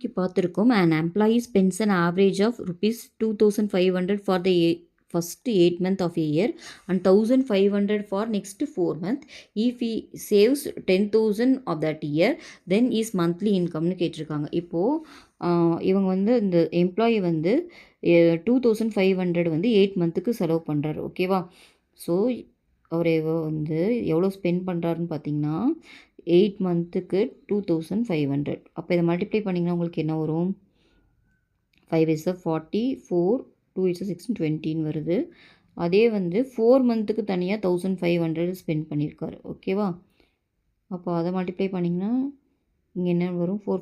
எம்ப்ளாயிக்கு பார்த்துருக்கோம். an employee spends an average of rupees 2500 for the first 8 month of a year and 1500 for next 4 month. If he saves 10,000 of that year, then is monthly incomeனு கேட்டிருக்காங்க. இப்போது இவங்க வந்து இந்த employee வந்து 2500 வந்து 8 மந்த்துக்கு செலவு பண்ணுறாரு. ஓகேவா? ஸோ அவர் வந்து எவ்வளோ ஸ்பெண்ட் பண்ணுறாருன்னு பார்த்தீங்கன்னா 8 மந்த்துக்கு 2500. அப்போ இதை மல்டிப்ளை பண்ணிங்கன்னா உங்களுக்கு என்ன வரும்? 5 is 40, 4, 2 is 16, 20 வருது. அதே வந்து 4 மந்த்துக்கு தனியாக 1500 ஸ்பெண்ட் பண்ணியிருக்காரு. ஓகேவா? அப்போ அதை மல்டிப்ளை பண்ணிங்கன்னா இங்கே என்ன வரும்? 4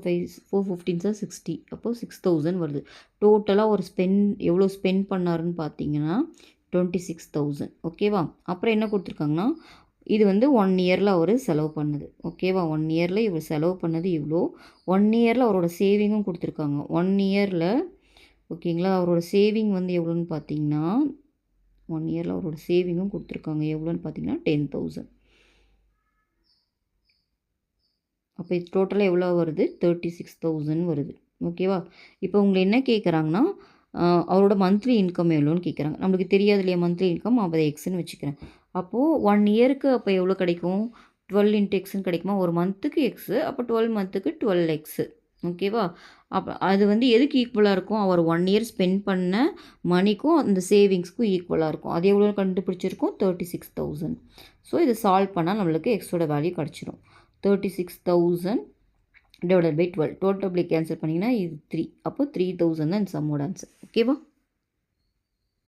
60. அப்போது 6000 வருது. டோட்டலாக ஒரு எவ்வளோ ஸ்பெண்ட் பண்ணாருன்னு பார்த்தீங்கன்னா 26,000. ஓகேவா? அப்புறம் என்ன கொடுத்துருக்காங்கன்னா இது வந்து 1 இயரில் அவர் செலவு பண்ணது. ஓகேவா? 1 இயரில் இவர் செலவு பண்ணது இவ்வளோ. 1 இயரில் அவரோட சேவிங்கும் கொடுத்துருக்காங்க. 1 இயரில் ஓகேங்களா, அவரோட சேவிங் வந்து எவ்வளோன்னு பார்த்தீங்கன்னா 1 இயரில் அவரோட சேவிங்கும் கொடுத்துருக்காங்க. எவ்வளோன்னு பார்த்தீங்கன்னா 10,000. அப்போ இது டோட்டலாக எவ்வளோ வருது? 36,000 வருது. ஓகேவா? இப்போ உங்களை என்ன கேட்குறாங்கன்னா அவரோட மந்த்லி இன்கம் எவ்வளோன்னு கேட்குறாங்க. நம்மளுக்கு தெரியாது இல்லையா மந்த்லி இன்கம், அதை எக்ஸ்ன்னு வச்சுக்கிறேன். அப்போது 1 இயருக்கு அப்போ எவ்வளோ கிடைக்கும்? 12 இன்ட்டு எக்ஸ்ன்னு கிடைக்குமா? ஒரு மந்த்துக்கு எக்ஸு, அப்போ 12 மந்த்துக்கு 12 எக்ஸு. ஓகேவா? அப்போ அது வந்து எதுக்கு ஈக்குவலாக இருக்கும்? அவர் 1 இயர் ஸ்பெண்ட் பண்ண மணிக்கும் அந்த சேவிங்ஸ்க்கும் ஈக்குவலாக இருக்கும். அது எவ்வளோ கண்டுபிடிச்சிருக்கும்? 36,000. ஸோ இதை சால்வ் பண்ணால் நம்மளுக்கு எக்ஸோட வேல்யூ கிடச்சிரும். 36,000 divided by 12. டோட்டல் கேன்சல் பண்ணிங்கன்னா இது 3. அப்போ 3000 தான் இந்த சம்மோட ஆன்சர். ஓகேவா?